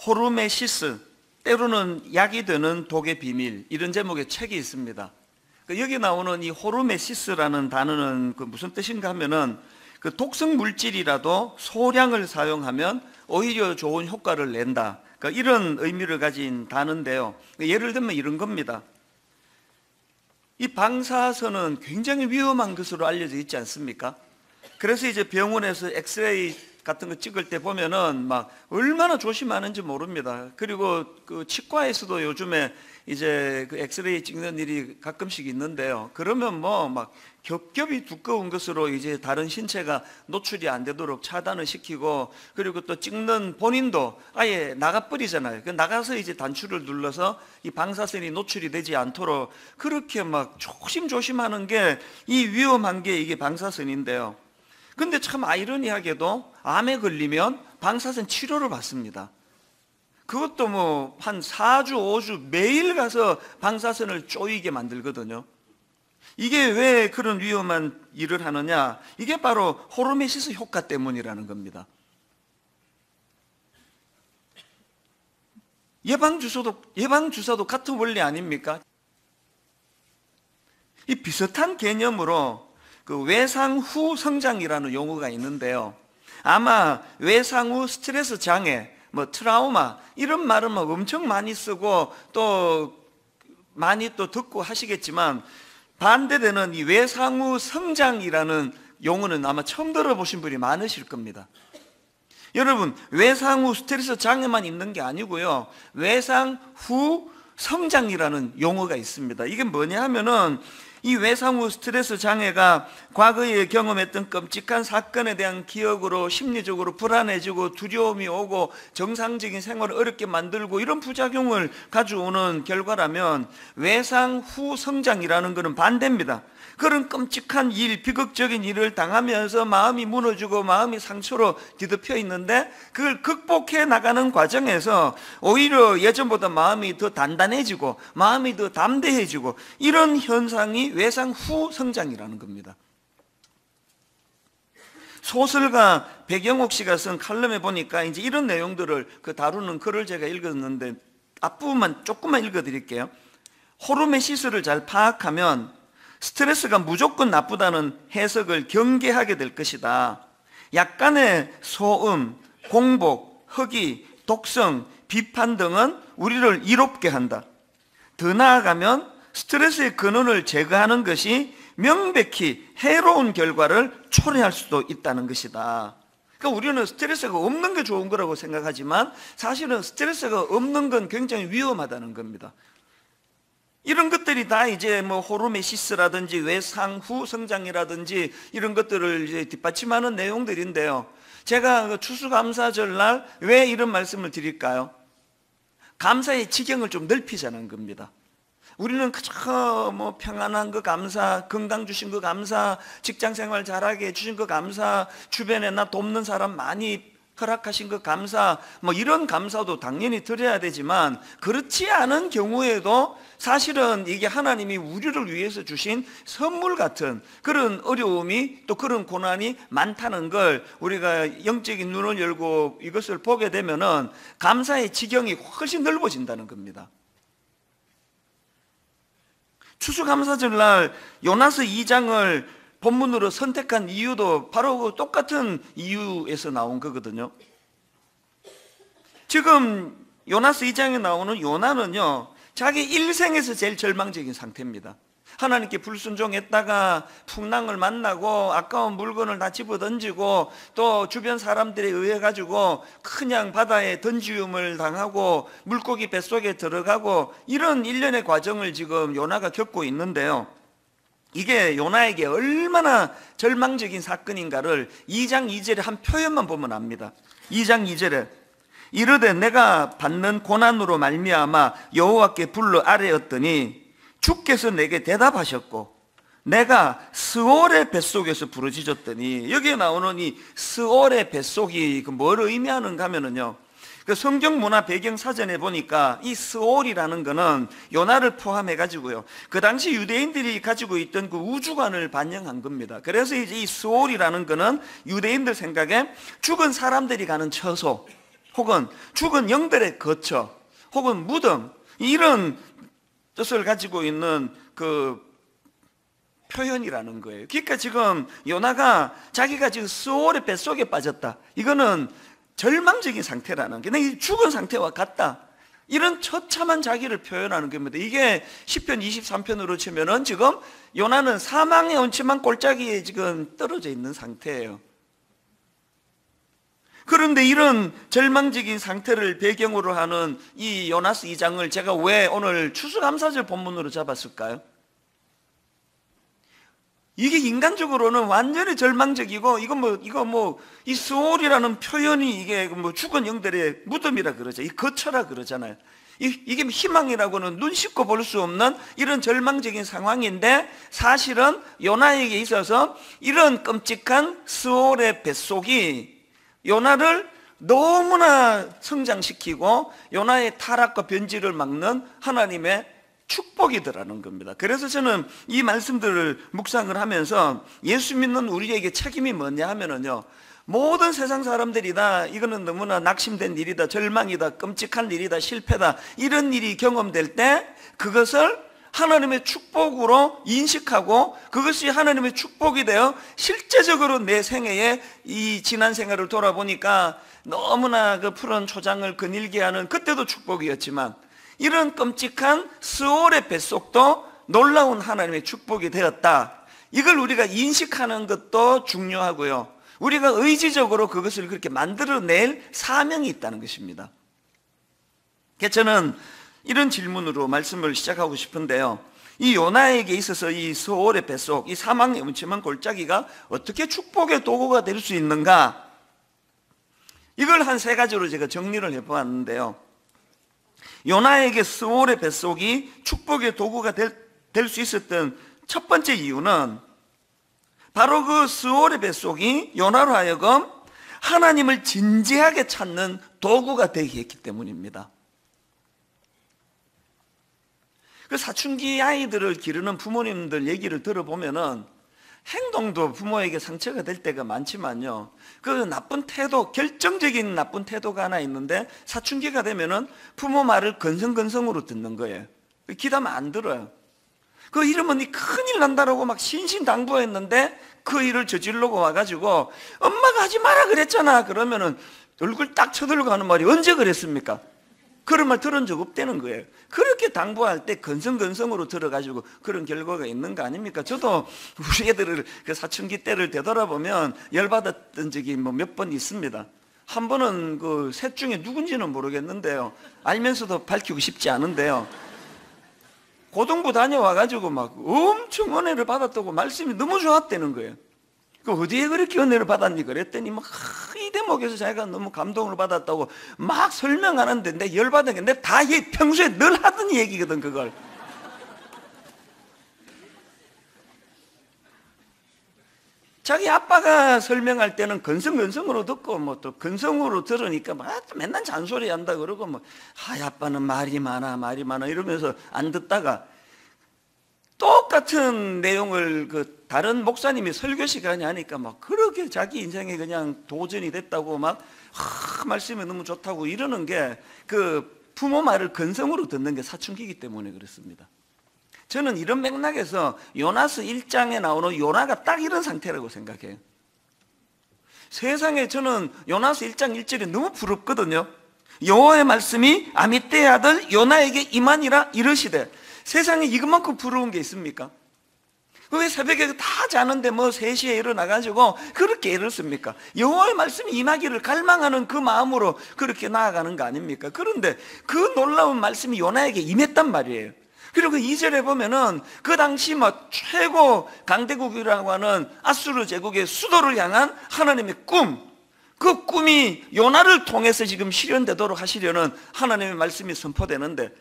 호르메시스, 때로는 약이 되는 독의 비밀, 이런 제목의 책이 있습니다. 여기 나오는 이 호르메시스라는 단어는 무슨 뜻인가 하면은 그 독성 물질이라도 소량을 사용하면 오히려 좋은 효과를 낸다, 이런 의미를 가진 단어인데요. 예를 들면 이런 겁니다. 이 방사선은 굉장히 위험한 것으로 알려져 있지 않습니까? 그래서 이제 병원에서 엑스레이 같은 거 찍을 때 보면은 막 얼마나 조심하는지 모릅니다. 그리고 그 치과에서도 요즘에 이제 그 엑스레이 찍는 일이 가끔씩 있는데요. 그러면 뭐 막 겹겹이 두꺼운 것으로 이제 다른 신체가 노출이 안 되도록 차단을 시키고, 그리고 또 찍는 본인도 아예 나가버리잖아요. 나가서 이제 단추를 눌러서 이 방사선이 노출이 되지 않도록 그렇게 막 조심조심하는 게 이 위험한 게 이게 방사선인데요. 근데 참 아이러니하게도 암에 걸리면 방사선 치료를 받습니다. 그것도 뭐 한 4주, 5주 매일 가서 방사선을 쪼이게 만들거든요. 이게 왜 그런 위험한 일을 하느냐? 이게 바로 호르메시스 효과 때문이라는 겁니다. 예방주사도 같은 원리 아닙니까? 이 비슷한 개념으로 그 외상 후 성장이라는 용어가 있는데요. 아마 외상 후 스트레스 장애, 뭐 트라우마, 이런 말은 막 엄청 많이 쓰고 또 많이 또 듣고 하시겠지만, 반대되는 이 외상 후 성장이라는 용어는 아마 처음 들어보신 분이 많으실 겁니다. 여러분, 외상 후 스트레스 장애만 있는 게 아니고요, 외상 후 성장이라는 용어가 있습니다. 이게 뭐냐 하면은 이 외상 후 스트레스 장애가 과거에 경험했던 끔찍한 사건에 대한 기억으로 심리적으로 불안해지고 두려움이 오고 정상적인 생활을 어렵게 만들고 이런 부작용을 가져오는 결과라면, 외상 후 성장이라는 것은 반대입니다. 그런 끔찍한 일, 비극적인 일을 당하면서 마음이 무너지고 마음이 상처로 뒤덮여 있는데 그걸 극복해 나가는 과정에서 오히려 예전보다 마음이 더 단단해지고 마음이 더 담대해지고, 이런 현상이 외상 후 성장이라는 겁니다. 소설가 백영옥 씨가 쓴 칼럼에 보니까 이제 이런 내용들을 다루는 글을 제가 읽었는데 앞부분만 조금만 읽어드릴게요. 호르메시스를 잘 파악하면 스트레스가 무조건 나쁘다는 해석을 경계하게 될 것이다. 약간의 소음, 공복, 허기, 독성, 비판 등은 우리를 이롭게 한다. 더 나아가면 스트레스의 근원을 제거하는 것이 명백히 해로운 결과를 초래할 수도 있다는 것이다. 그러니까 우리는 스트레스가 없는 게 좋은 거라고 생각하지만 사실은 스트레스가 없는 건 굉장히 위험하다는 겁니다. 이런 것들이 다 이제 뭐 호르메시스라든지 외상 후 성장이라든지 이런 것들을 이제 뒷받침하는 내용들인데요. 제가 추수감사절 날 왜 이런 말씀을 드릴까요? 감사의 지경을 좀 넓히자는 겁니다. 우리는 그저 뭐 평안한 거 감사, 건강 주신 거 감사, 직장 생활 잘하게 해주신 거 감사, 주변에 나 돕는 사람 많이 허락하신 것 감사, 뭐 이런 감사도 당연히 드려야 되지만, 그렇지 않은 경우에도 사실은 이게 하나님이 우리를 위해서 주신 선물 같은 그런 어려움이, 또 그런 고난이 많다는 걸 우리가 영적인 눈을 열고 이것을 보게 되면은 감사의 지경이 훨씬 넓어진다는 겁니다. 추수감사절 날 요나서 2장을 본문으로 선택한 이유도 바로 똑같은 이유에서 나온 거거든요. 지금 요나서 2장에 나오는 요나는요, 자기 일생에서 제일 절망적인 상태입니다. 하나님께 불순종했다가 풍랑을 만나고 아까운 물건을 다 집어던지고 또 주변 사람들에 의해 가지고 그냥 바다에 던지움을 당하고 물고기 뱃속에 들어가고, 이런 일련의 과정을 지금 요나가 겪고 있는데요. 이게 요나에게 얼마나 절망적인 사건인가를 2장 2절에 한 표현만 보면 압니다. 2장 2절에 이르되 내가 받는 고난으로 말미암아 여호와께 불러 아뢰었더니 주께서 내게 대답하셨고 내가 스올의 뱃속에서 부르짖었더니, 여기에 나오는 이 스올의 뱃속이 뭘 의미하는가 하면은요, 그 성경 문화 배경 사전에 보니까 이 스올이라는 거는 요나를 포함해 가지고요, 그 당시 유대인들이 가지고 있던 그 우주관을 반영한 겁니다. 그래서 이제 이 스올이라는 거는 유대인들 생각에 죽은 사람들이 가는 처소, 혹은 죽은 영들의 거처, 혹은 무덤, 이런 뜻을 가지고 있는 그 표현이라는 거예요. 그러니까 지금 요나가 자기가 지금 스올의 뱃속에 빠졌다, 이거는 절망적인 상태라는 게, 내 죽은 상태와 같다, 이런 처참한 자기를 표현하는 겁니다. 이게 10편 23편으로 치면은 지금 요나는 사망의 온침한 골짜기에 지금 떨어져 있는 상태예요. 그런데 이런 절망적인 상태를 배경으로 하는 이 요나스 2장을 제가 왜 오늘 추수감사절 본문으로 잡았을까요? 이게 인간적으로는 완전히 절망적이고, 이 스올이라는 표현이 이게 뭐 죽은 영들의 무덤이라 그러죠. 이 거처라 그러잖아요. 이게 희망이라고는 눈 씻고 볼 수 없는 이런 절망적인 상황인데, 사실은 요나에게 있어서 이런 끔찍한 스올의 뱃속이 요나를 너무나 성장시키고 요나의 타락과 변질을 막는 하나님의 축복이더라는 겁니다. 그래서 저는 이 말씀들을 묵상을 하면서 예수 믿는 우리에게 책임이 뭐냐 하면은요, 모든 세상 사람들이 다 이거는 너무나 낙심된 일이다, 절망이다, 끔찍한 일이다, 실패다, 이런 일이 경험될 때 그것을 하나님의 축복으로 인식하고 그것이 하나님의 축복이 되어 실제적으로 내 생애에 이 지난 생활을 돌아보니까 너무나 그 푸른 초장을 거닐게 하는 그때도 축복이었지만, 이런 끔찍한 스올의 뱃속도 놀라운 하나님의 축복이 되었다, 이걸 우리가 인식하는 것도 중요하고요, 우리가 의지적으로 그것을 그렇게 만들어낼 사명이 있다는 것입니다. 그래서 저는 이런 질문으로 말씀을 시작하고 싶은데요, 이 요나에게 있어서 이 스올의 뱃속, 이 사망의 음침한 골짜기가 어떻게 축복의 도구가 될 수 있는가, 이걸 한 세 가지로 제가 정리를 해보았는데요, 요나에게 스올의 뱃속이 축복의 도구가 될 수 있었던 첫 번째 이유는 바로 그 스올의 뱃속이 요나로 하여금 하나님을 진지하게 찾는 도구가 되게 했기 때문입니다. 그 사춘기 아이들을 기르는 부모님들 얘기를 들어보면은 행동도 부모에게 상처가 될 때가 많지만요, 그 나쁜 태도, 결정적인 나쁜 태도가 하나 있는데, 사춘기가 되면은 부모 말을 건성건성으로 듣는 거예요. 기다면 안 들어요. 그 이러면 큰일 난다라고 막 신신당부했는데 그 일을 저지르고 와가지고 엄마가 하지 마라 그랬잖아 그러면은 얼굴 딱 쳐들고 하는 말이 언제 그랬습니까? 그런 말 들은 적 없다는 거예요. 그렇게 당부할 때 건성건성으로 들어가지고 그런 결과가 있는 거 아닙니까? 저도 우리 애들을 그 사춘기 때를 되돌아보면 열받았던 적이 뭐 몇 번 있습니다. 한 번은 그 셋 중에 누군지는 모르겠는데요, 알면서도 밝히고 싶지 않은데요, 고등부 다녀와가지고 막 엄청 은혜를 받았다고 말씀이 너무 좋았다는 거예요. 그 어디에 그렇게 은혜를 받았니 그랬더니 막 이 대목에서 자기가 너무 감동을 받았다고 막 설명하는데, 내 열받은 게 내 다 평소에 늘 하던 얘기거든. 그걸 자기 아빠가 설명할 때는 건성건성으로 듣고 뭐 또 건성으로 들으니까 막 맨날 잔소리 한다 그러고 뭐 아빠는 말이 많아 이러면서 안 듣다가 똑같은 내용을 그 다른 목사님이 설교 시간에 하니까 막 그렇게 자기 인생에 그냥 도전이 됐다고 막 말씀이 너무 좋다고 이러는 게, 그 부모 말을 건성으로 듣는 게 사춘기이기 때문에 그렇습니다. 저는 이런 맥락에서 요나스 1장에 나오는 요나가 딱 이런 상태라고 생각해요. 세상에 저는 요나스 1장 1절이 너무 부럽거든요. 여호와의 말씀이 아미떼의 아들 요나에게 임하니라 이르시되. 세상에 이것만큼 부러운 게 있습니까? 왜 새벽에 다 자는데 뭐 3시에 일어나가지고 그렇게 애를 씁니까? 여호와의 말씀이 임하기를 갈망하는 그 마음으로 그렇게 나아가는 거 아닙니까? 그런데 그 놀라운 말씀이 요나에게 임했단 말이에요. 그리고 2절에 보면은 그 당시 뭐 최고 강대국이라고 하는 아수르 제국의 수도를 향한 하나님의 꿈, 그 꿈이 요나를 통해서 지금 실현되도록 하시려는 하나님의 말씀이 선포되는데,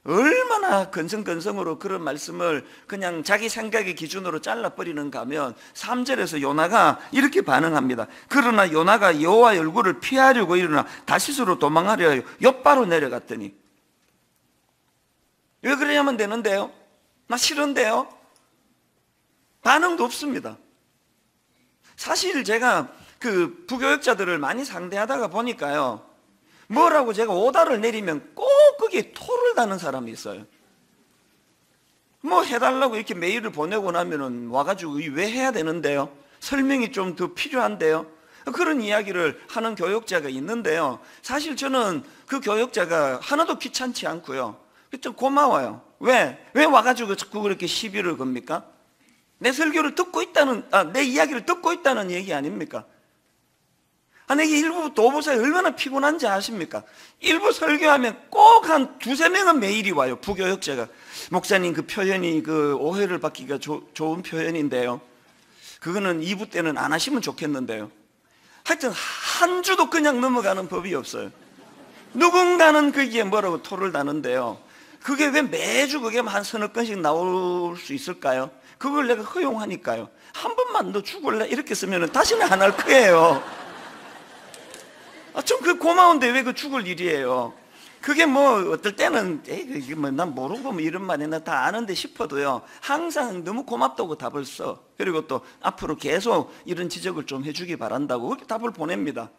얼마나 건성건성으로 그런 말씀을 그냥 자기 생각의 기준으로 잘라버리는가 하면 3절에서 요나가 이렇게 반응합니다. 그러나 요나가 여호와의 얼굴을 피하려고 일어나 다시스로 도망하려 하여 욥바로 내려갔더니. 왜 그러냐면 되는데요, 나 싫은데요, 반응도 없습니다. 사실 제가 그 부교역자들을 많이 상대하다가 보니까요, 뭐라고 제가 오다를 내리면 꼭 거기에 토를 다는 사람이 있어요. 뭐 해달라고 이렇게 메일을 보내고 나면은 와가지고 왜 해야 되는데요? 설명이 좀 더 필요한데요? 그런 이야기를 하는 교역자가 있는데요. 사실 저는 그 교역자가 하나도 귀찮지 않고요. 좀 고마워요. 왜 와가지고 자꾸 그렇게 시비를 겁니까? 내 설교를 듣고 있다는, 내 이야기를 듣고 있다는 얘기 아닙니까? 내게 1부부터 5부 사이 얼마나 피곤한지 아십니까? 1부 설교하면 꼭 한 두세 명은 메일이 와요. 부교역자가. 목사님 그 표현이 그 오해를 받기가 좋은 표현인데요. 그거는 2부 때는 안 하시면 좋겠는데요. 하여튼 한 주도 그냥 넘어가는 법이 없어요. 누군가는 그게 뭐라고 토를 다는데요. 그게 왜 매주 그게 한 서너 건씩 나올 수 있을까요? 그걸 내가 허용하니까요. 한 번만 너 죽을래? 이렇게 쓰면 다시는 안 할 거예요. 좀 그 고마운데 왜 그 죽을 일이에요? 그게 뭐 어떨 때는 이게 뭐 난 모르고 뭐 이런 말이나 다 아는데 싶어도요. 항상 너무 고맙다고 답을 써. 그리고 또 앞으로 계속 이런 지적을 좀 해주기 바란다고 그렇게 답을 보냅니다.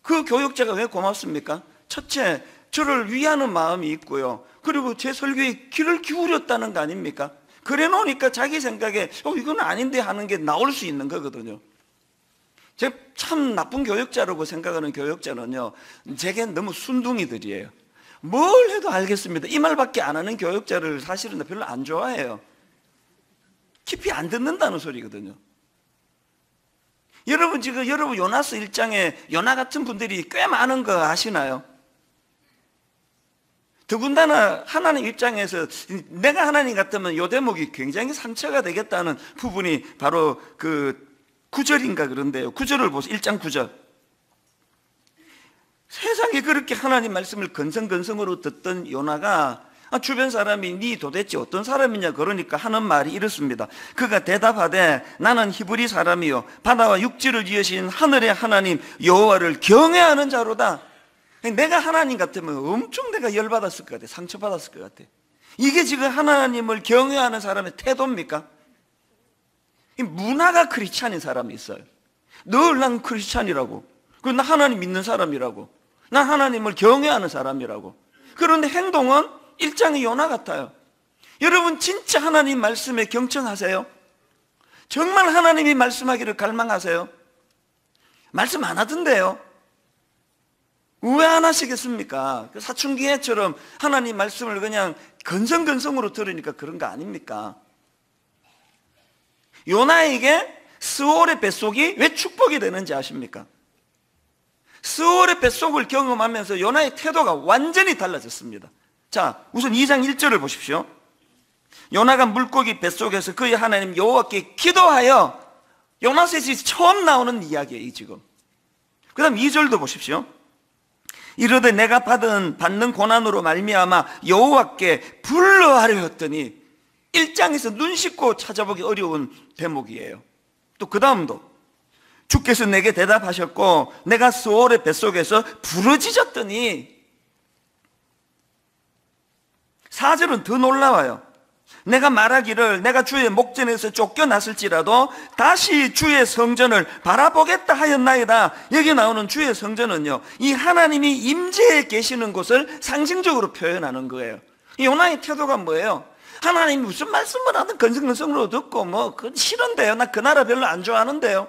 그 교육자가 왜 고맙습니까? 첫째, 저를 위하는 마음이 있고요. 그리고 제 설교에 귀를 기울였다는 거 아닙니까? 그래 놓으니까 자기 생각에 이건 아닌데 하는 게 나올 수 있는 거거든요. 제가 참 나쁜 교역자라고 생각하는 교역자는요, 제겐 너무 순둥이들이에요. 뭘 해도 알겠습니다. 이 말밖에 안 하는 교역자를 사실은 별로 안 좋아해요. 깊이 안 듣는다는 소리거든요. 여러분 지금 요나서 1장에 요나 같은 분들이 꽤 많은 거 아시나요? 더군다나 하나님 입장에서 내가 하나님 같으면 요 대목이 굉장히 상처가 되겠다는 부분이 바로 그 9절인가 그런데요. 9절을 보세요. 1장 9절. 세상에 그렇게 하나님 말씀을 건성건성으로 듣던 요나가 주변 사람이 니 도대체 어떤 사람이냐 그러니까 하는 말이 이렇습니다. 그가 대답하되 나는 히브리 사람이요 바다와 육지를 지으신 하늘의 하나님 여호와를 경외하는 자로다. 내가 하나님 같으면 엄청 내가 열받았을 것 같아. 상처받았을 것 같아. 이게 지금 하나님을 경외하는 사람의 태도입니까? 문화가 크리스찬인 사람이 있어요. 늘 난 크리스찬이라고. 그리고 나 하나님 믿는 사람이라고. 난 하나님을 경외하는 사람이라고. 그런데 행동은 일장의 요나 같아요. 여러분 진짜 하나님 말씀에 경청하세요? 정말 하나님이 말씀하기를 갈망하세요? 말씀 안 하던데요. 왜 안 하시겠습니까? 사춘기애처럼 하나님 말씀을 그냥 건성건성으로 들으니까 그런 거 아닙니까? 요나에게 스올의 뱃속이 왜 축복이 되는지 아십니까? 스올의 뱃속을 경험하면서 요나의 태도가 완전히 달라졌습니다. 자, 우선 2장 1절을 보십시오. 요나가 물고기 뱃속에서 그의 하나님 여호와께 기도하여, 요나서에서 처음 나오는 이야기예요 지금. 그 다음 2절도 보십시오. 이르되 내가 받는 고난으로 말미암아 여호와께 불러하려 했더니, 1장에서 눈 씻고 찾아보기 어려운 대목이에요. 또 그 다음도 주께서 내게 대답하셨고 내가 스올의 뱃속에서 부르짖었더니, 4절은 더 놀라워요. 내가 말하기를 내가 주의 목전에서 쫓겨났을지라도 다시 주의 성전을 바라보겠다 하였나이다. 여기 나오는 주의 성전은요, 이 하나님이 임재해 계시는 곳을 상징적으로 표현하는 거예요. 이 요나의 태도가 뭐예요? 하나님이 무슨 말씀을 하든 건성건성으로 듣고 그건 싫은데요. 나 그 나라 별로 안 좋아하는데요.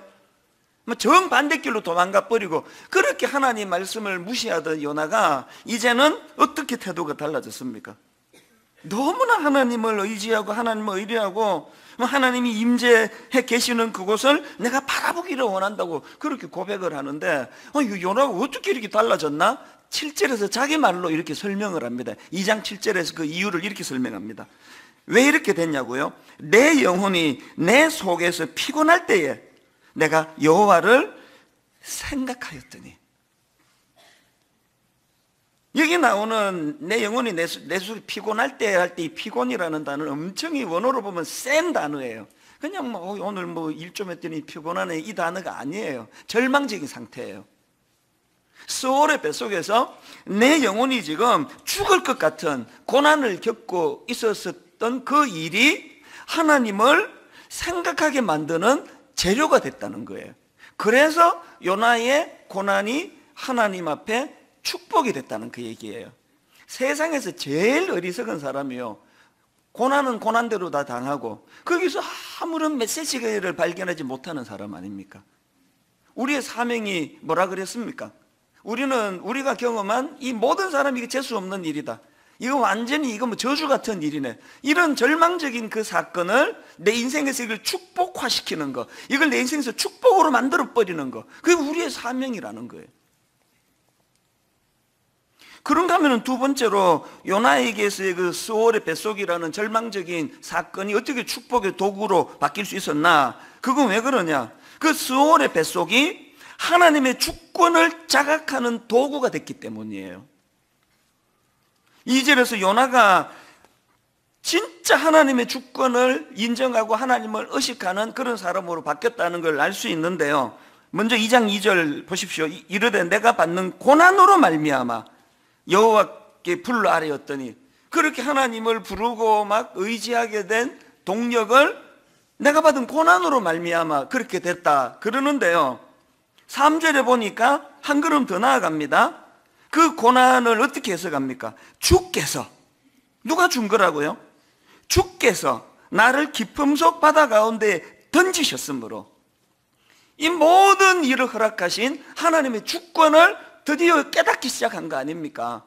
정반대길로 도망가 버리고 그렇게 하나님 말씀을 무시하던 요나가 이제는 어떻게 태도가 달라졌습니까? 너무나 하나님을 의지하고 하나님을 의뢰하고 하나님이 임재해 계시는 그곳을 내가 바라보기를 원한다고 그렇게 고백을 하는데, 요나가 어떻게 이렇게 달라졌나? 7절에서 자기 말로 이렇게 설명을 합니다. 2장 7절에서 그 이유를 이렇게 설명합니다. 왜 이렇게 됐냐고요? 내 영혼이 내 속에서 피곤할 때에 내가 여호와를 생각하였더니. 여기 나오는 내 영혼이 내 속에 피곤할 때 할 때 이 피곤이라는 단어는 엄청 원어로 보면 센 단어예요. 그냥 오늘 일 좀 했더니 피곤하네 이 단어가 아니에요. 절망적인 상태예요. 스올의 뱃속에서 내 영혼이 지금 죽을 것 같은 고난을 겪고 있었던 그 일이 하나님을 생각하게 만드는 재료가 됐다는 거예요. 그래서 요나의 고난이 하나님 앞에 축복이 됐다는 그 얘기예요. 세상에서 제일 어리석은 사람이요, 고난은 고난대로 다 당하고 거기서 아무런 메시지를 발견하지 못하는 사람 아닙니까? 우리의 사명이 뭐라 그랬습니까? 우리가 경험한 이 모든 사람이 이게 재수 없는 일이다, 이거 완전히 이거 뭐 저주 같은 일이네, 이런 절망적인 그 사건을 내 인생에서 이걸 축복화시키는 거, 이걸 내 인생에서 축복으로 만들어 버리는 거, 그게 우리의 사명이라는 거예요. 그런가 하면 두 번째로 요나에게서의 그 스올의 뱃속이라는 절망적인 사건이 어떻게 축복의 도구로 바뀔 수 있었나? 그건 왜 그러냐? 그 스올의 뱃속이 하나님의 주권을 자각하는 도구가 됐기 때문이에요. 2절에서 요나가 진짜 하나님의 주권을 인정하고 하나님을 의식하는 그런 사람으로 바뀌었다는 걸 알 수 있는데요, 먼저 2장 2절 보십시오. 이르되 내가 받는 고난으로 말미암아 여호와께 불러 아뢰었더니, 그렇게 하나님을 부르고 막 의지하게 된 동력을 내가 받은 고난으로 말미암아 그렇게 됐다 그러는데요, 3절에 보니까 한 걸음 더 나아갑니다. 그 고난을 어떻게 해석합니까? 주께서, 누가 준 거라고요? 주께서 나를 깊음 속 바다 가운데 던지셨으므로, 이 모든 일을 허락하신 하나님의 주권을 드디어 깨닫기 시작한 거 아닙니까?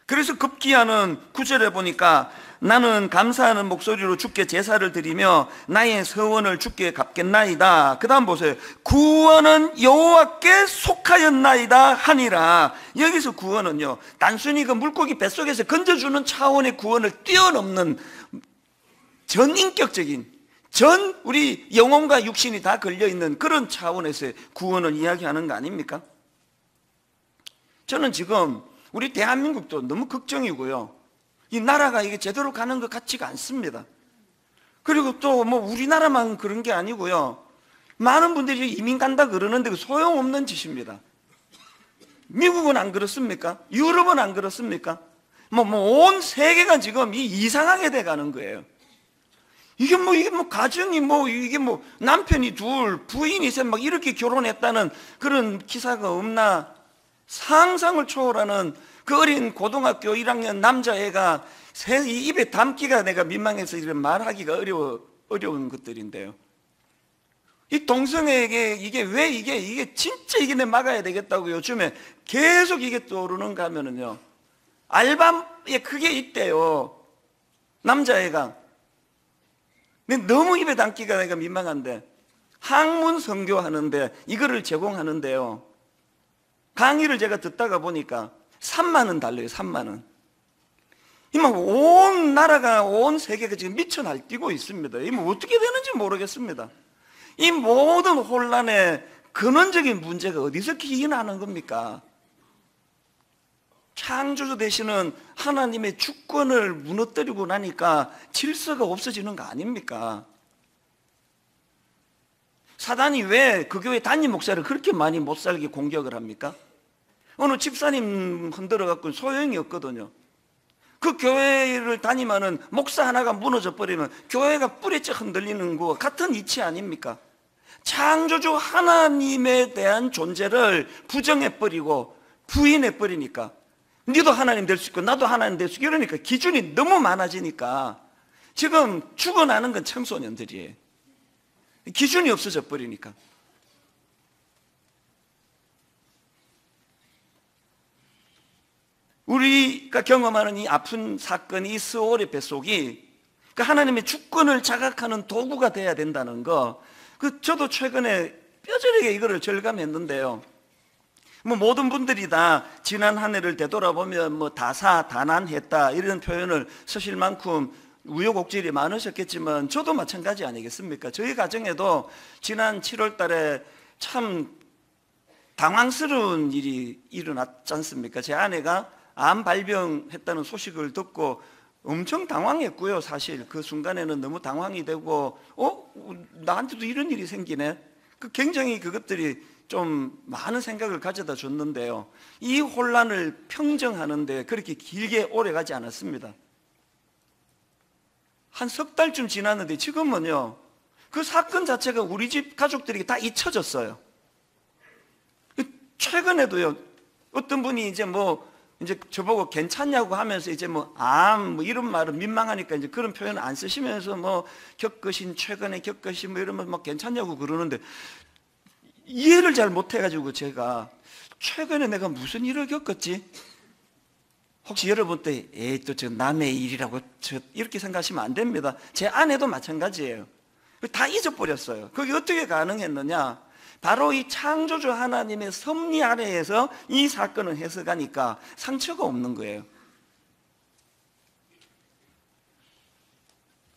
그래서 급기야는 9절에 보니까 나는 감사하는 목소리로 주께 제사를 드리며 나의 서원을 주께 갚겠나이다. 그 다음 보세요. 구원은 여호와께 속하였나이다 하니라. 여기서 구원은요, 단순히 그 물고기 뱃속에서 건져주는 차원의 구원을 뛰어넘는 전인격적인, 전 우리 영혼과 육신이 다 걸려있는 그런 차원에서의 구원을 이야기하는 거 아닙니까? 저는 지금 우리 대한민국도 너무 걱정이고요, 이 나라가 이게 제대로 가는 것 같지가 않습니다. 그리고 또 뭐 우리나라만 그런 게 아니고요, 많은 분들이 이민 간다 그러는데 그 소용없는 짓입니다. 미국은 안 그렇습니까? 유럽은 안 그렇습니까? 온 세계가 지금 이상하게 돼 가는 거예요. 이게 가정이 이게 남편이 둘, 부인이 셋 막 이렇게 결혼했다는 그런 기사가 없나? 상상을 초월하는 그 어린 고등학교 1학년 남자애가 입에 담기가 내가 민망해서 이런 말하기가 어려운 것들인데요, 이 동성애에게 이게 진짜 이게 내 막아야 되겠다고 요즘에 계속 이게 떠오르는가 하면은요, 알바에 그게 있대요. 남자애가 너무 입에 담기가 내가 민망한데 학문 선교하는데 이거를 제공하는데요, 강의를 제가 듣다가 보니까 3만 원 달래요. 3만 원. 온 나라가, 온 세계가 지금 미쳐 날뛰고 있습니다. 어떻게 되는지 모르겠습니다. 이 모든 혼란의 근원적인 문제가 어디서 기인하는 겁니까? 창조주 되시는 하나님의 주권을 무너뜨리고 나니까 질서가 없어지는 거 아닙니까? 사단이 왜 그 교회 담임 목사를 그렇게 많이 못 살게 공격을 합니까? 어느 집사님 흔들어 갖고 소용이 없거든요. 그 교회를 다니면은 목사 하나가 무너져 버리면 교회가 뿌리째 흔들리는 거 같은 이치 아닙니까? 창조주 하나님에 대한 존재를 부정해 버리고 부인해 버리니까, 니도 하나님 될 수 있고 나도 하나님 될 수 있고, 이러니까 기준이 너무 많아지니까 지금 죽어나는 건 청소년들이에요. 기준이 없어져 버리니까. 우리가 경험하는 이 아픈 사건이, 이 스올의 뱃속이 하나님의 주권을 자각하는 도구가 돼야 된다는 거, 저도 최근에 뼈저리게 이거를 절감했는데요, 모든 분들이 다 지난 한 해를 되돌아보면 다사다난했다 이런 표현을 쓰실 만큼 우여곡절이 많으셨겠지만 저도 마찬가지 아니겠습니까? 저희 가정에도 지난 7월 달에 참 당황스러운 일이 일어났지 않습니까? 제 아내가 암 발병했다는 소식을 듣고 엄청 당황했고요. 사실 그 순간에는 너무 당황이 되고 나한테도 이런 일이 생기네, 굉장히 그것들이 좀 많은 생각을 가져다 줬는데요, 이 혼란을 평정하는데 그렇게 길게 오래 가지 않았습니다. 한 석 달쯤 지났는데 지금은요, 그 사건 자체가 우리 집 가족들에게 다 잊혀졌어요. 최근에도요, 어떤 분이 이제 저보고 괜찮냐고 하면서 이제 암 이런 말은 민망하니까 이제 그런 표현 안 쓰시면서 최근에 겪으신 이러면 괜찮냐고 그러는데, 이해를 잘 못해가지고 제가 최근에 내가 무슨 일을 겪었지? 혹시 여러분 때 또 저 남의 일이라고 이렇게 생각하시면 안 됩니다. 제 아내도 마찬가지예요. 다 잊어버렸어요. 그게 어떻게 가능했느냐? 바로 이 창조주 하나님의 섭리 아래에서 이 사건을 해석하니까 상처가 없는 거예요.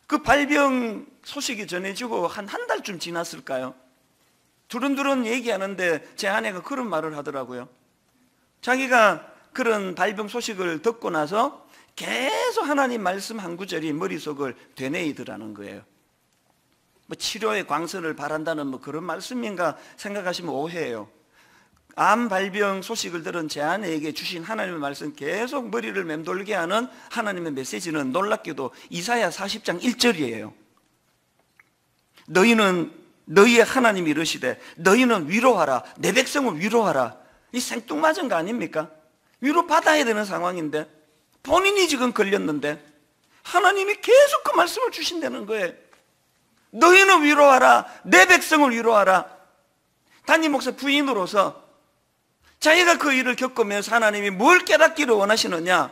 그 발병 소식이 전해지고 한 달쯤 지났을까요? 두런두런 얘기하는데 제 아내가 그런 말을 하더라고요. 자기가 그런 발병 소식을 듣고 나서 계속 하나님 말씀 한 구절이 머릿속을 되뇌이더라는 거예요. 치료의 광선을 바란다는 그런 말씀인가 생각하시면 오해예요. 암 발병 소식을 들은 제 아내에게 주신 하나님의 말씀, 계속 머리를 맴돌게 하는 하나님의 메시지는 놀랍게도 이사야 40장 1절이에요. 너희의 하나님이 이르시되 너희는 위로하라, 내 백성을 위로하라. 이 생뚱맞은 거 아닙니까? 위로받아야 되는 상황인데 본인이 지금 걸렸는데 하나님이 계속 그 말씀을 주신다는 거예요. 너희는 위로하라, 내 백성을 위로하라. 담임 목사 부인으로서 자기가 그 일을 겪으면서 하나님이 뭘 깨닫기를 원하시느냐?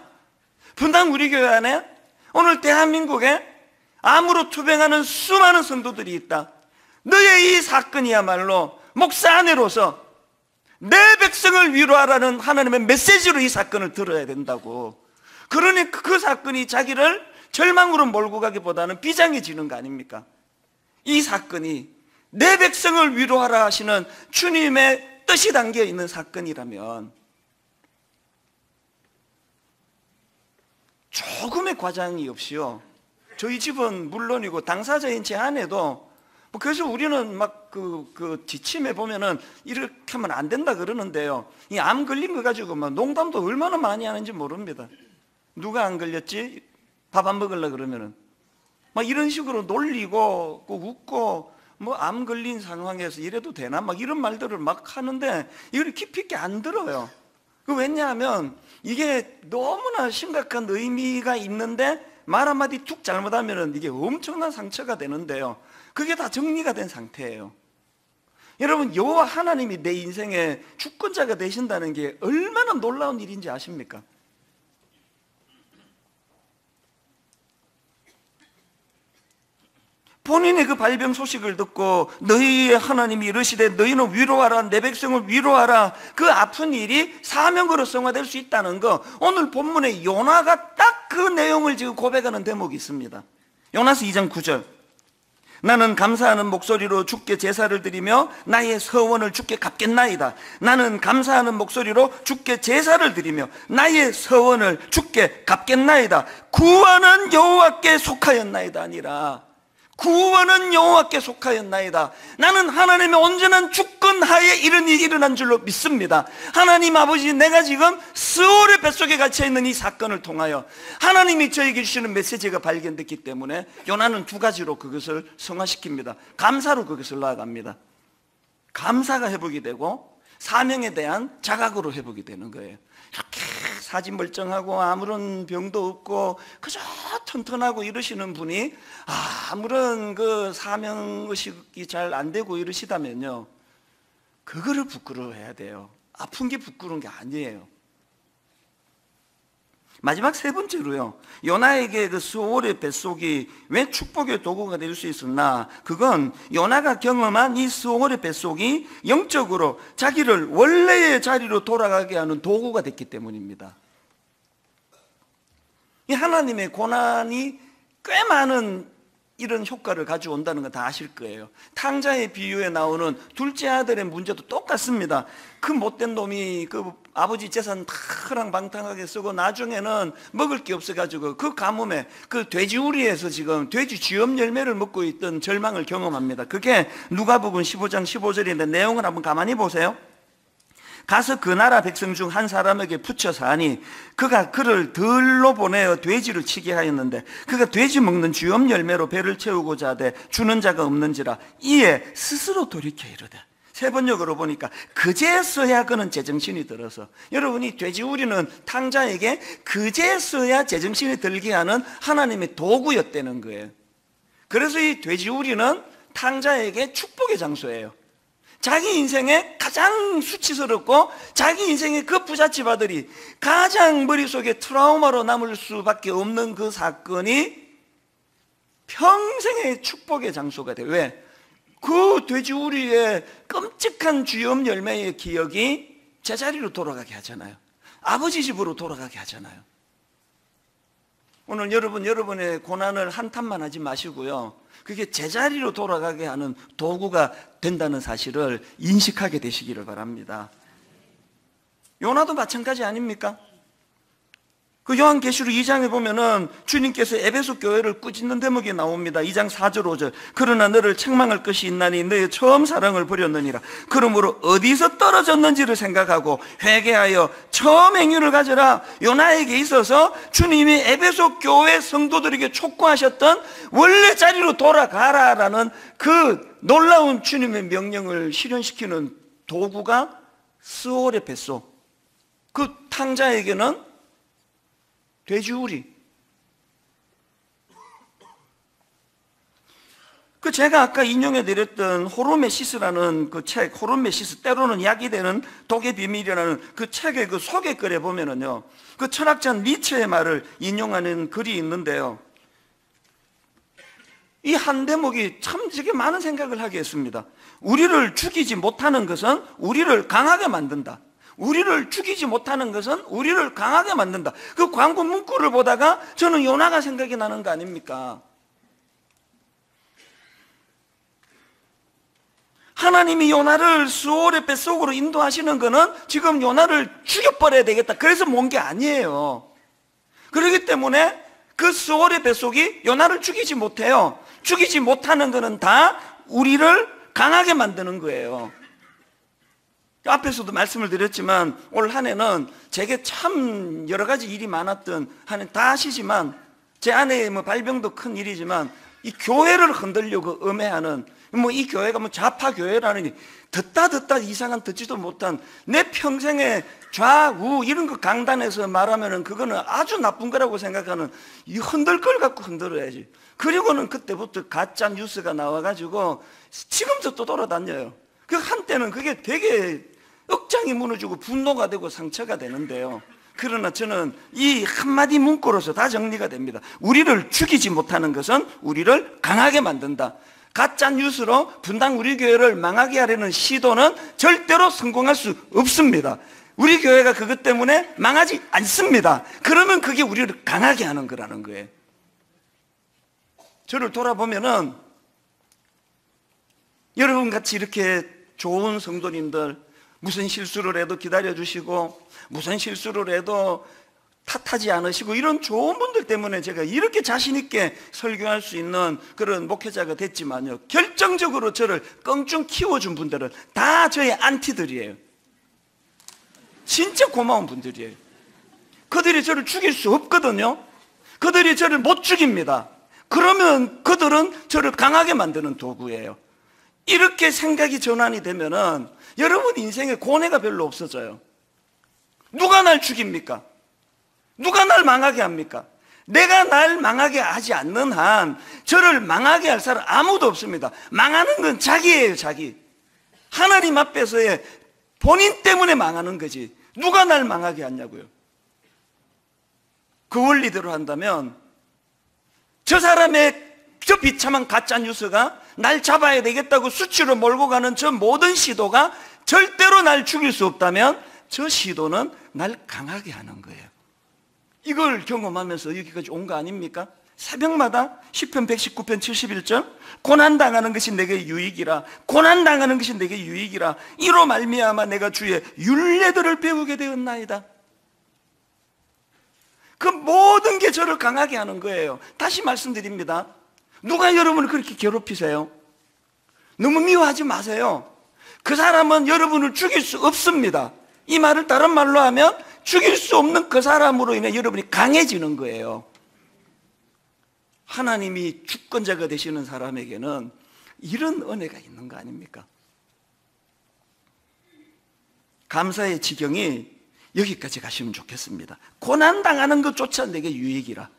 분당 우리 교회 안에 오늘 대한민국에 암으로 투병하는 수많은 성도들이 있다. 너의 이 사건이야말로 목사 아내로서 내 백성을 위로하라는 하나님의 메시지로 이 사건을 들어야 된다고. 그러니 그 사건이 자기를 절망으로 몰고 가기보다는 비장해지는 거 아닙니까? 이 사건이 내 백성을 위로하라 하시는 주님의 뜻이 담겨 있는 사건이라면 조금의 과장이 없이요, 저희 집은 물론이고 당사자인 제 아내도 그래서 우리는 지침에 보면은 이렇게 하면 안 된다 그러는데요, 이 암 걸린 거 가지고 농담도 얼마나 많이 하는지 모릅니다. 누가 안 걸렸지? 밥 안 먹으려 그러면은 이런 식으로 놀리고 웃고 암 걸린 상황에서 이래도 되나? 이런 말들을 하는데 이걸 깊이 있게 안 들어요. 왜냐하면 이게 너무나 심각한 의미가 있는데 말 한마디 툭 잘못하면 이게 엄청난 상처가 되는데요, 그게 다 정리가 된 상태예요. 여러분, 여호와 하나님이 내 인생의 주권자가 되신다는 게 얼마나 놀라운 일인지 아십니까? 본인의 그 발병 소식을 듣고 너희의 하나님이 이르시되 너희는 위로하라, 내 백성을 위로하라, 그 아픈 일이 사명으로 성화될 수 있다는 거, 오늘 본문에 요나가 딱 그 내용을 지금 고백하는 대목이 있습니다. 요나서 2장 9절. 나는 감사하는 목소리로 주께 제사를 드리며 나의 서원을 주께 갚겠나이다. 나는 감사하는 목소리로 주께 제사를 드리며 나의 서원을 주께 갚겠나이다. 구원은 여호와께 속하였나이다 아니라 구원은 여호와께 속하였나이다. 나는 하나님의 온전한 주권 하에 이런 일이 일어난 줄로 믿습니다. 하나님 아버지, 내가 지금 스올의 뱃속에 갇혀있는 이 사건을 통하여 하나님이 저에게 주시는 메시지가 발견됐기 때문에 요나는 두 가지로 그것을 성화시킵니다. 감사로 그것을 나아갑니다. 감사가 회복이 되고 사명에 대한 자각으로 회복이 되는 거예요. 이렇게 사진 멀쩡하고 아무런 병도 없고 그저 튼튼하고 이러시는 분이 아무런 그 사명의식이 잘 안 되고 이러시다면요, 그거를 부끄러워해야 돼요. 아픈 게 부끄러운 게 아니에요. 마지막 세 번째로요, 요나에게 그 스올의 뱃속이 왜 축복의 도구가 될 수 있었나? 그건 요나가 경험한 이 스올의 뱃속이 영적으로 자기를 원래의 자리로 돌아가게 하는 도구가 됐기 때문입니다. 이 하나님의 고난이 꽤 많은 이런 효과를 가져온다는 거 다 아실 거예요. 탕자의 비유에 나오는 둘째 아들의 문제도 똑같습니다. 그 못된 놈이 그 아버지 재산 다 허랑방탕하게 쓰고 나중에는 먹을 게 없어가지고 그 가뭄에 그 돼지우리에서 지금 돼지 쥐염 열매를 먹고 있던 절망을 경험합니다. 그게 누가복음 15장 15절인데 내용을 한번 가만히 보세요. 가서 그 나라 백성 중 한 사람에게 붙여서 하니 그가 그를 들로 보내어 돼지를 치게 하였는데 그가 돼지 먹는 쥐염 열매로 배를 채우고자 하되 주는 자가 없는지라 이에 스스로 돌이켜 이르되, 세번역으로 보니까 그제서야 그는 제정신이 들어서, 여러분이 돼지우리는 탕자에게 그제서야 제정신이 들게 하는 하나님의 도구였다는 거예요. 그래서 이 돼지우리는 탕자에게 축복의 장소예요. 자기 인생에 가장 수치스럽고 자기 인생의 그 부잣집 아들이 가장 머릿속에 트라우마로 남을 수밖에 없는 그 사건이 평생의 축복의 장소가 돼요. 왜? 그 돼지우리의 끔찍한 주염 열매의 기억이 제자리로 돌아가게 하잖아요. 아버지 집으로 돌아가게 하잖아요. 오늘 여러분의 고난을 한탄만 하지 마시고요, 그게 제자리로 돌아가게 하는 도구가 된다는 사실을 인식하게 되시기를 바랍니다. 요나도 마찬가지 아닙니까? 그 요한계시록 2장에 보면은 주님께서 에베소 교회를 꾸짖는 대목이 나옵니다. 2장 4절 5절. 그러나 너를 책망할 것이 있나니 너의 처음 사랑을 버렸느니라. 그러므로 어디서 떨어졌는지를 생각하고 회개하여 처음 행위를 가져라. 요나에게 있어서 주님이 에베소 교회 성도들에게 촉구하셨던 원래 자리로 돌아가라라는 그 놀라운 주님의 명령을 실현시키는 도구가 스올의 뱃속, 그 탕자에게는 돼지우리. 그 제가 아까 인용해 드렸던 호르메시스라는 그 책, 호르메시스, 때로는 약이 되는 독의 비밀이라는 그 책의 그 소개글에 보면은요, 그 철학자 니체의 말을 인용하는 글이 있는데요, 이 한 대목이 참 되게 많은 생각을 하게 했습니다. 우리를 죽이지 못하는 것은 우리를 강하게 만든다. 우리를 죽이지 못하는 것은 우리를 강하게 만든다. 그 광고 문구를 보다가 저는 요나가 생각이 나는 거 아닙니까? 하나님이 요나를 스올의 뱃속으로 인도하시는 것은 지금 요나를 죽여버려야 되겠다, 그래서 모은 게 아니에요. 그렇기 때문에 그 스올의 뱃속이 요나를 죽이지 못해요. 죽이지 못하는 것은 다 우리를 강하게 만드는 거예요. 앞에서도 말씀을 드렸지만 올 한 해는 제게 참 여러 가지 일이 많았던 한 해 다 아시지만, 제 아내의 뭐 발병도 큰 일이지만 이 교회를 흔들려고 음해하는, 뭐 이 교회가 뭐 좌파 교회라는, 듣다 이상한 듣지도 못한 내 평생의 좌우 이런 거 강단에서 말하면은 그거는 아주 나쁜 거라고 생각하는 이 흔들 걸 갖고 흔들어야지. 그리고는 그때부터 가짜 뉴스가 나와가지고 지금도 또 돌아다녀요. 그 한때는 그게 되게 억장이 무너지고 분노가 되고 상처가 되는데요, 그러나 저는 이 한마디 문구로서 다 정리가 됩니다. 우리를 죽이지 못하는 것은 우리를 강하게 만든다. 가짜 뉴스로 분당 우리 교회를 망하게 하려는 시도는 절대로 성공할 수 없습니다. 우리 교회가 그것 때문에 망하지 않습니다. 그러면 그게 우리를 강하게 하는 거라는 거예요. 저를 돌아보면은 여러분같이 이렇게 좋은 성도님들, 무슨 실수를 해도 기다려주시고 무슨 실수를 해도 탓하지 않으시고 이런 좋은 분들 때문에 제가 이렇게 자신 있게 설교할 수 있는 그런 목회자가 됐지만요, 결정적으로 저를 껑충 키워준 분들은 다 저의 안티들이에요. 진짜 고마운 분들이에요. 그들이 저를 죽일 수 없거든요. 그들이 저를 못 죽입니다. 그러면 그들은 저를 강하게 만드는 도구예요. 이렇게 생각이 전환이 되면은 여러분 인생에 고뇌가 별로 없어져요. 누가 날 죽입니까? 누가 날 망하게 합니까? 내가 날 망하게 하지 않는 한 저를 망하게 할 사람 아무도 없습니다. 망하는 건 자기예요, 자기. 하나님 앞에서의 본인 때문에 망하는 거지 누가 날 망하게 하냐고요. 그 원리대로 한다면 저 사람의 저 비참한 가짜 뉴스가 날 잡아야 되겠다고 수치로 몰고 가는 저 모든 시도가 절대로 날 죽일 수 없다면 저 시도는 날 강하게 하는 거예요. 이걸 경험하면서 여기까지 온 거 아닙니까? 새벽마다 시편 119편 71절, 고난당하는 것이 내게 유익이라, 고난당하는 것이 내게 유익이라, 이로 말미암아 내가 주의 율례들을 배우게 되었나이다. 그 모든 게 저를 강하게 하는 거예요. 다시 말씀드립니다. 누가 여러분을 그렇게 괴롭히세요? 너무 미워하지 마세요. 그 사람은 여러분을 죽일 수 없습니다. 이 말을 다른 말로 하면 죽일 수 없는 그 사람으로 인해 여러분이 강해지는 거예요. 하나님이 주권자가 되시는 사람에게는 이런 은혜가 있는 거 아닙니까? 감사의 지경이 여기까지 가시면 좋겠습니다. 고난당하는 것조차 내게 유익이라.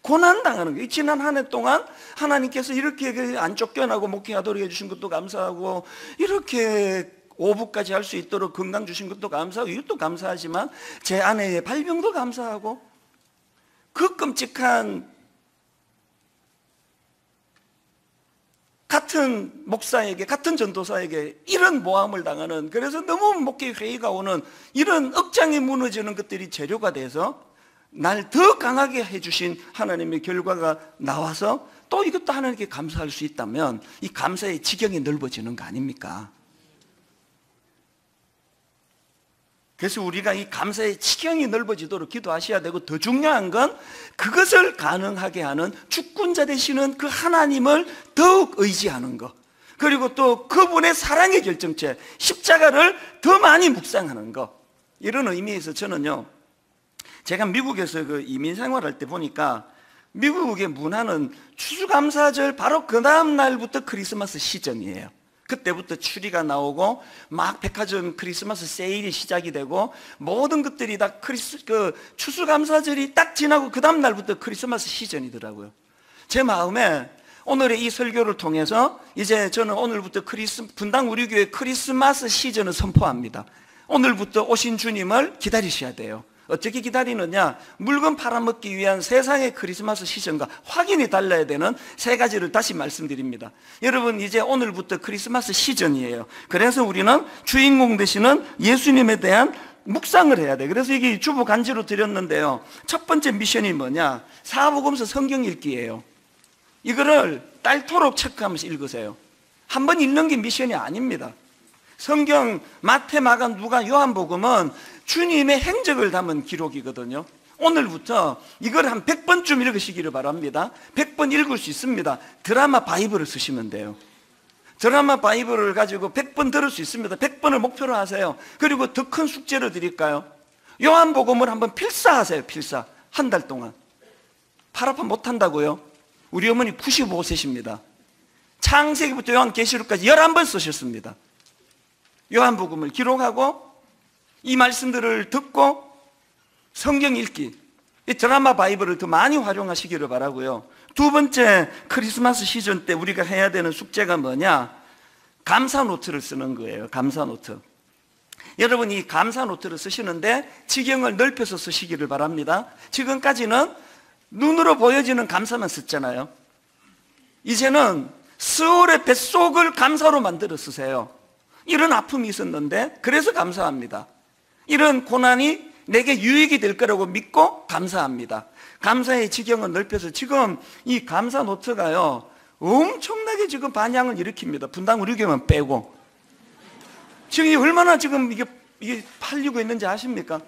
고난당하는 거. 지난 한 해 동안 하나님께서 이렇게 안 쫓겨나고 목회하도록 해주신 것도 감사하고, 이렇게 오부까지 할 수 있도록 건강 주신 것도 감사하고, 이것도 감사하지만 제 아내의 발병도 감사하고, 그 끔찍한 같은 목사에게, 같은 전도사에게 이런 모함을 당하는, 그래서 너무 목회 회의가 오는 이런 억장이 무너지는 것들이 재료가 돼서 날 더 강하게 해주신 하나님의 결과가 나와서 또 이것도 하나님께 감사할 수 있다면 이 감사의 지경이 넓어지는 거 아닙니까? 그래서 우리가 이 감사의 지경이 넓어지도록 기도하셔야 되고, 더 중요한 건 그것을 가능하게 하는 주권자 되시는 그 하나님을 더욱 의지하는 것, 그리고 또 그분의 사랑의 결정체 십자가를 더 많이 묵상하는 것. 이런 의미에서 저는요, 제가 미국에서 그 이민 생활할 때 보니까 미국의 문화는 추수감사절 바로 그 다음 날부터 크리스마스 시즌이에요. 그때부터 추리가 나오고 막 백화점 크리스마스 세일이 시작이 되고, 모든 것들이 다 추수감사절이 딱 지나고 그 다음 날부터 크리스마스 시즌이더라고요. 제 마음에 오늘의 이 설교를 통해서 이제 저는 오늘부터 분당 우리 교회 크리스마스 시즌을 선포합니다. 오늘부터 오신 주님을 기다리셔야 돼요. 어떻게 기다리느냐? 물건 팔아먹기 위한 세상의 크리스마스 시즌과 확연히 달라야 되는 세 가지를 다시 말씀드립니다. 여러분, 이제 오늘부터 크리스마스 시즌이에요. 그래서 우리는 주인공 되시는 예수님에 대한 묵상을 해야 돼. 그래서 이게 주보 간지로 드렸는데요, 첫 번째 미션이 뭐냐? 사복음서 성경 읽기예요. 이거를 딸토록 체크하면서 읽으세요. 한 번 읽는 게 미션이 아닙니다. 성경 마태, 마가, 누가, 요한복음은 주님의 행적을 담은 기록이거든요. 오늘부터 이걸 한 100번쯤 읽으시기를 바랍니다. 100번 읽을 수 있습니다. 드라마 바이블을 쓰시면 돼요. 드라마 바이블을 가지고 100번 들을 수 있습니다. 100번을 목표로 하세요. 그리고 더 큰 숙제를 드릴까요? 요한복음을 한번 필사하세요. 필사. 한 달 동안. 파라판 못한다고요? 우리 어머니 95세십니다. 창세기부터 요한계시록까지 11번 쓰셨습니다. 요한복음을 기록하고 이 말씀들을 듣고 성경 읽기, 이 드라마 바이블을 더 많이 활용하시기를 바라고요. 두 번째, 크리스마스 시즌 때 우리가 해야 되는 숙제가 뭐냐? 감사 노트를 쓰는 거예요. 감사 노트. 여러분, 이 감사 노트를 쓰시는데 지경을 넓혀서 쓰시기를 바랍니다. 지금까지는 눈으로 보여지는 감사만 썼잖아요. 이제는 스올의 뱃속을 감사로 만들어 쓰세요. 이런 아픔이 있었는데 그래서 감사합니다. 이런 고난이 내게 유익이 될 거라고 믿고 감사합니다. 감사의 지경을 넓혀서 지금 이 감사 노트가요, 엄청나게 지금 반향을 일으킵니다. 분당 우리 교회만 빼고. 지금 이게 얼마나 지금 이게 팔리고 있는지 아십니까?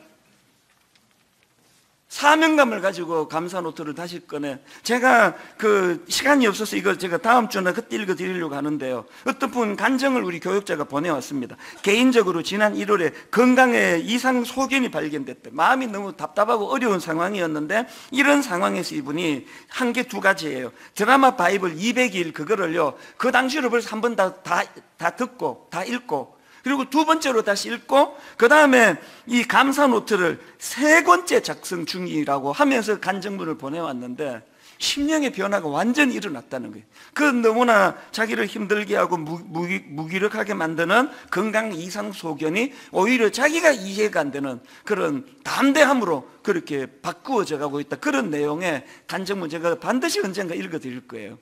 사명감을 가지고 감사 노트를 다시 꺼내. 제가 그 시간이 없어서 이걸 제가 다음 주나 그때 읽어 드리려고 하는데요, 어떤 분 간증을 우리 교육자가 보내왔습니다. 개인적으로 지난 1월에 건강에 이상 소견이 발견됐대. 마음이 너무 답답하고 어려운 상황이었는데, 이런 상황에서 이분이 한 개 두 가지예요. 드라마 바이블 200일 그거를요, 그 당시로 벌써 한 번 다 듣고 다 읽고, 그리고 두 번째로 다시 읽고, 그 다음에 이 감사 노트를 세 권째 작성 중이라고 하면서 간증문을 보내왔는데, 심령의 변화가 완전히 일어났다는 거예요. 그 너무나 자기를 힘들게 하고 무기력하게 만드는 건강 이상 소견이 오히려 자기가 이해가 안 되는 그런 담대함으로 그렇게 바꾸어져 가고 있다. 그런 내용의 간증문 제가 반드시 언젠가 읽어 드릴 거예요.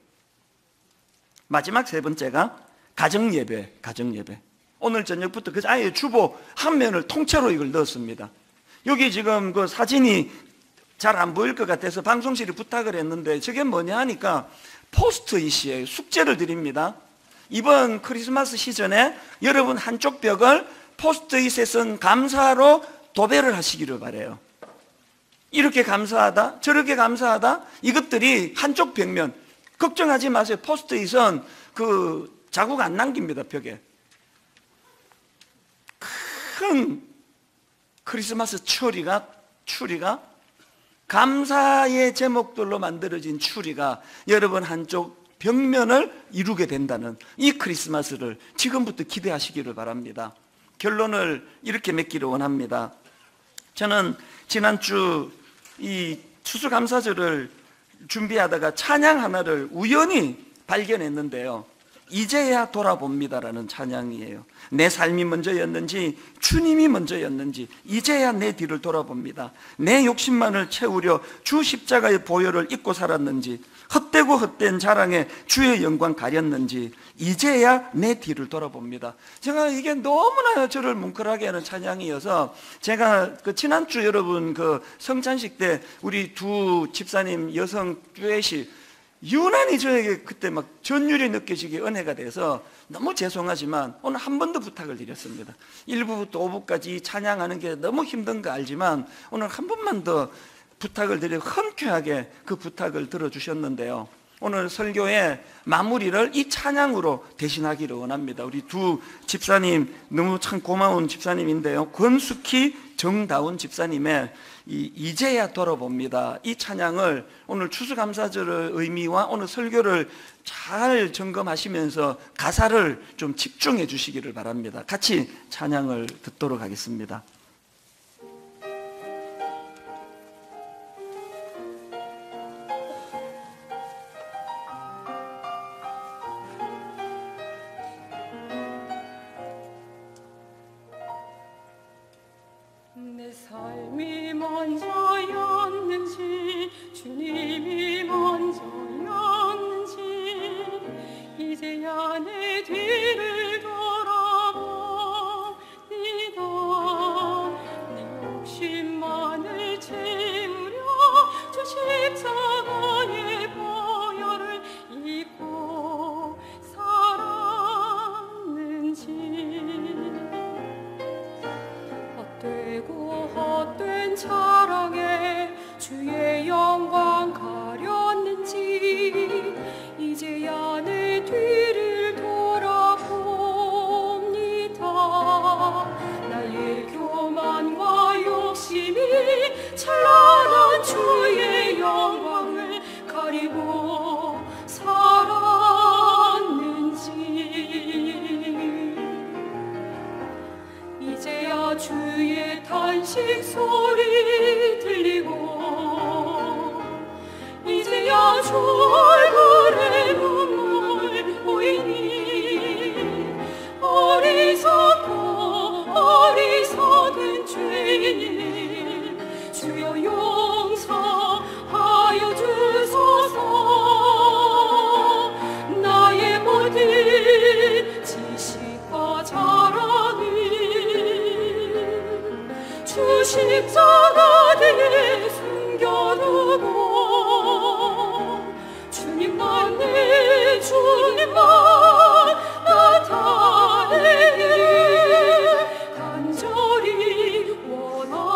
마지막 세 번째가 가정예배. 오늘 저녁부터 그 아예 주보 한 면을 통째로 이걸 넣었습니다. 여기 지금 그 사진이 잘 안 보일 것 같아서 방송실이 부탁을 했는데, 저게 뭐냐 하니까 포스트잇이에요. 숙제를 드립니다. 이번 크리스마스 시즌에 여러분 한쪽 벽을 포스트잇에 쓴 감사로 도배를 하시기를 바라요. 이렇게 감사하다, 저렇게 감사하다, 이것들이 한쪽 벽면, 걱정하지 마세요. 포스트잇은 그 자국 안 남깁니다. 벽에. 큰 크리스마스 추리가 감사의 제목들로 만들어진 추리가 여러분 한쪽 벽면을 이루게 된다는 이 크리스마스를 지금부터 기대하시기를 바랍니다. 결론을 이렇게 맺기를 원합니다. 저는 지난주 이 추수감사절을 준비하다가 찬양 하나를 우연히 발견했는데요, 이제야 돌아봅니다라는 찬양이에요. 내 삶이 먼저였는지 주님이 먼저였는지 이제야 내 뒤를 돌아봅니다. 내 욕심만을 채우려 주 십자가의 보혈을 잊고 살았는지, 헛되고 헛된 자랑에 주의 영광 가렸는지 이제야 내 뒤를 돌아봅니다. 제가 이게 너무나 저를 뭉클하게 하는 찬양이어서 제가 그 지난주 여러분 그 성찬식 때 우리 두 집사님 여성 듀엣이 유난히 저에게 그때 막 전율이 느껴지게 은혜가 돼서 너무 죄송하지만 오늘 한 번 더 부탁을 드렸습니다. 1부부터 5부까지 찬양하는 게 너무 힘든 거 알지만 오늘 한 번만 더 부탁을 드리고 흔쾌하게 그 부탁을 들어주셨는데요, 오늘 설교의 마무리를 이 찬양으로 대신하기를 원합니다. 우리 두 집사님 너무 참 고마운 집사님인데요, 권숙희 정다운 집사님의 이제야 돌아봅니다, 이 찬양을 오늘 추수감사절의 의미와 오늘 설교를 잘 점검하시면서 가사를 좀 집중해 주시기를 바랍니다. 같이 찬양을 듣도록 하겠습니다. 내 삶이 먼저였는지 주님이 먼저였는지 이제야 내 뒤를 돌아봅니다. 내 욕심만을 채우려 주 십자가의 보혈을 잊고 살았는지, 헛되고 헛된 자랑에 주의 영광 가렸는지 이제야 내 뒤를 돌아봅니다. 나의 교만과 욕심이 찬란한 주의 영광을 가리고 살았는지 이제야 주의 탄식 소리 들리고 이제야 주 얼굴에 눈물 보이니 어리석은 죄인 주여 용서하여 주소서. 나의 모든 지식과 자랑을 주 십자가 뒤에 숨겨두고 주님만 내 주님만 나타내기를 간절히 원합니다.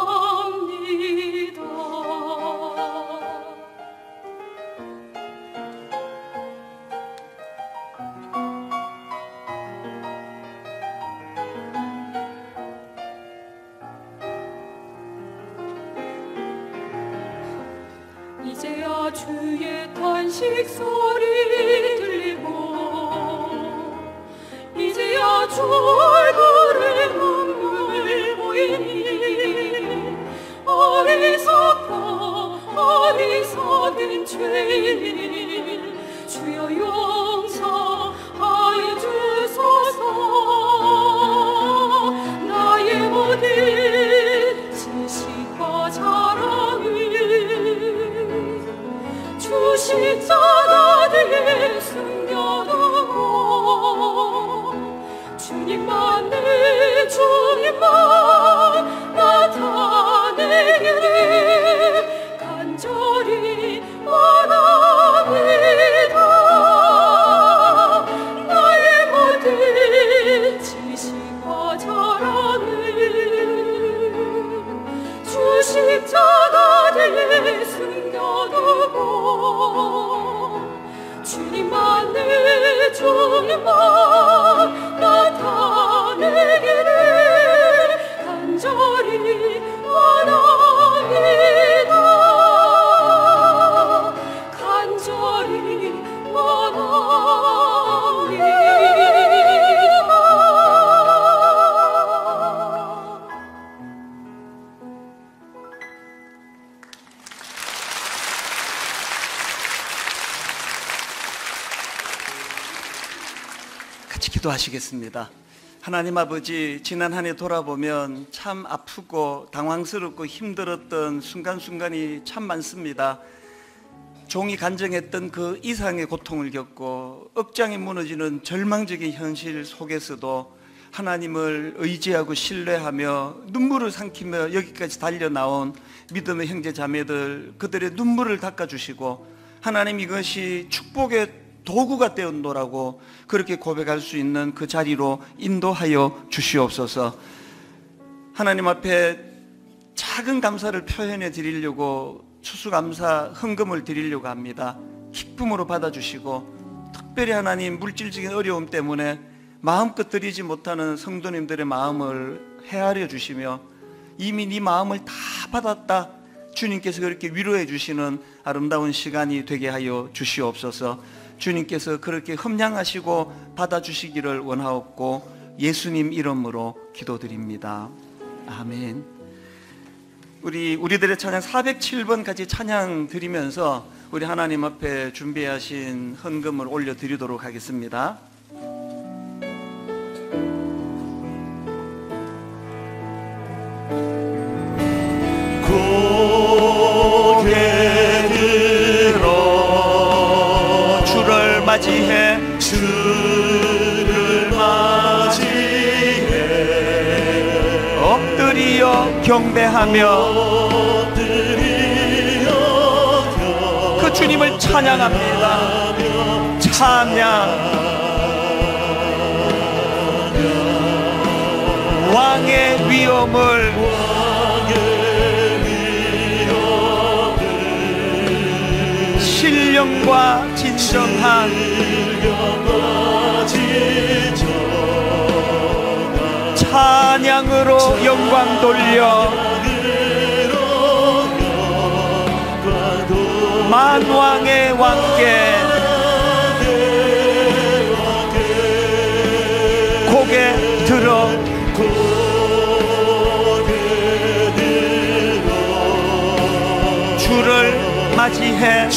이제야 주의 탄식 소리 들리고 이제야 주 얼굴에 눈물 보이니 어리석은 죄인 주여 용서하여 주소서. 나의 모든 지식과 자랑을 주 십자가 뒤에 숨겨두고 주님만 내 주님만 나타내기를 간절히 원합니다. 나의 모든 지식과 자랑을 주 십자가 뒤에 숨겨두고 주님만 내 주님만 나타내기를 간절히 원합니다. 간절히 원합니다. 같이 기도하시겠습니다. 하나님 아버지, 지난 한 해 돌아보면 참 아프고 당황스럽고 힘들었던 순간순간이 참 많습니다. 종이 간증했던 그 이상의 고통을 겪고 억장이 무너지는 절망적인 현실 속에서도 하나님을 의지하고 신뢰하며 눈물을 삼키며 여기까지 달려나온 믿음의 형제 자매들, 그들의 눈물을 닦아주시고 하나님 이것이 축복의 도구가 되었노라고 그렇게 고백할 수 있는 그 자리로 인도하여 주시옵소서. 하나님 앞에 작은 감사를 표현해 드리려고 추수감사 헌금을 드리려고 합니다. 기쁨으로 받아주시고 특별히 하나님 물질적인 어려움 때문에 마음껏 드리지 못하는 성도님들의 마음을 헤아려 주시며 이미 네 마음을 다 받았다, 주님께서 그렇게 위로해 주시는 아름다운 시간이 되게 하여 주시옵소서. 주님께서 그렇게 험량하시고 받아주시기를 원하옵고 예수님 이름으로 기도드립니다. 아멘. 우리들의 찬양 407번까지 찬양 드리면서 우리 하나님 앞에 준비하신 헌금을 올려드리도록 하겠습니다. 고개 들어 주를 맞이해 엎드리어 경배하며 그 주님을 찬양합니다. 찬양. 왕의 위엄을 신령과 진정한 찬양으로 영광 돌려 만왕의 왕께 고개 들어 주를 맞이해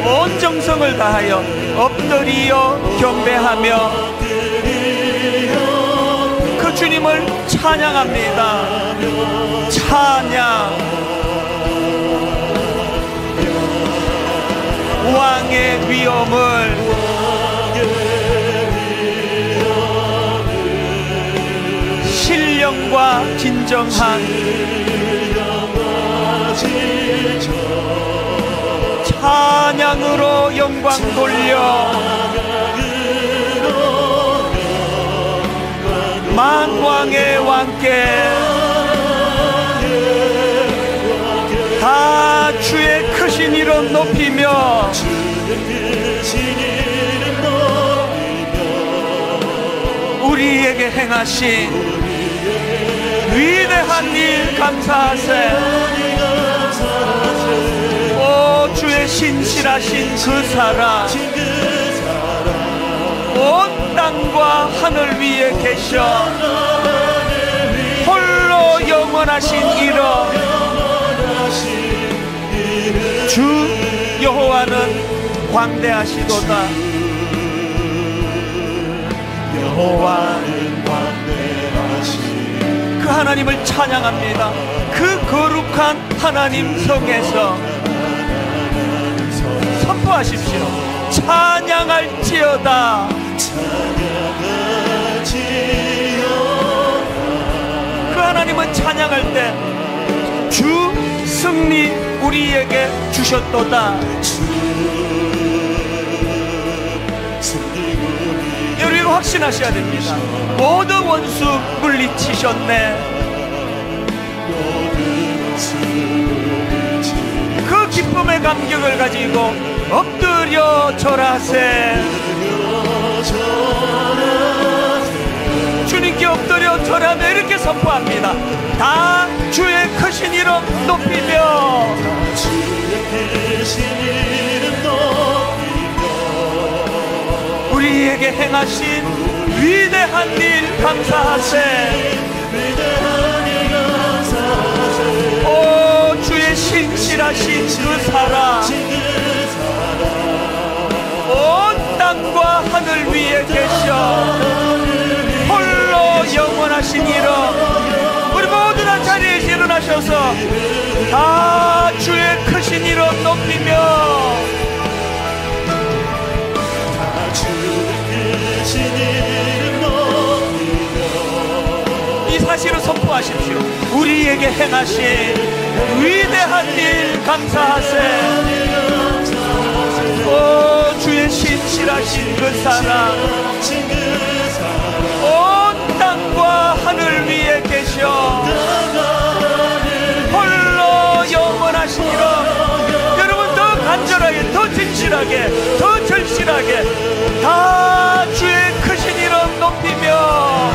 온 정성을 다하여 엎드리어 경배하며 그 주님을 찬양합니다. 찬양. 왕의 위엄을 신령과 진정한 찬양으로 영광 돌려 만왕의 왕께 다 주의 크신 이름 높이며 우리에게 행하신 위대한 일 감사하세. 오 주의 신실하신 그 사랑 온 땅과 하늘 위에 계셔 홀로 영원하신 이름 주 여호와는 광대하시도다. 여호와는 광대하시. 그 하나님을 찬양합니다. 그 거룩한 하나님 성에서 선포하십시오. 찬양할지어다. 그 하나님은 찬양할 때 주 승리 우리에게 주셨도다. 여러분 확신하셔야 됩니다. 모든 원수 물리치셨네. 그 기쁨의 감격을 가지고 엎드려 절하세. 주님께 엎드려 절하며 이렇게 선포합니다. 다 주의 크신 이름 높이며 우리에게 행하신 위대한 일 감사하세. 오 주의 신실하신 그 사랑 영원하신 이름, 우리 모든 한 자리에서 일어나셔서 다 주의 크신 이름 높이며 이 사실을 선포하십시오. 우리에게 행하신 위대한 일 감사하세. 오 주의 신실하신 그 사랑, 온 땅과 하늘 위에 계셔 홀로 영원하신 이름. 여러분 더 간절하게, 더 진실하게, 더 절실하게 다 주의 크신 이름 높이며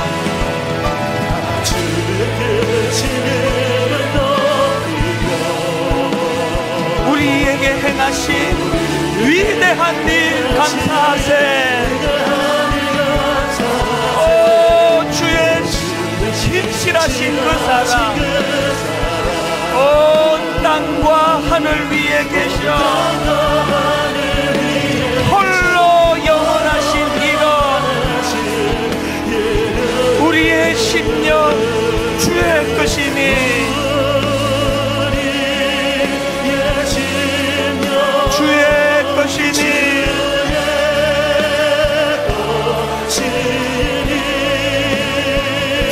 우리에게 행하신 위대한 일 감사하세. 오 주의 신실하신 그 사랑, 온 땅과 하늘 위에 계셔 홀로 영원하신 이름. 우리의 심령 주의 것이니 주의 것이니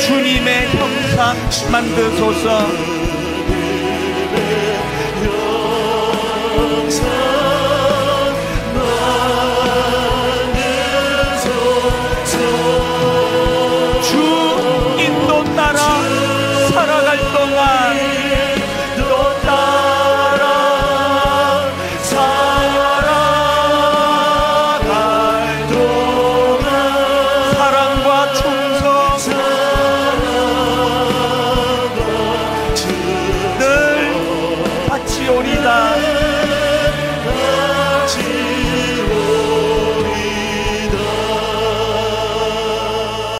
주님의 형상 만드소서.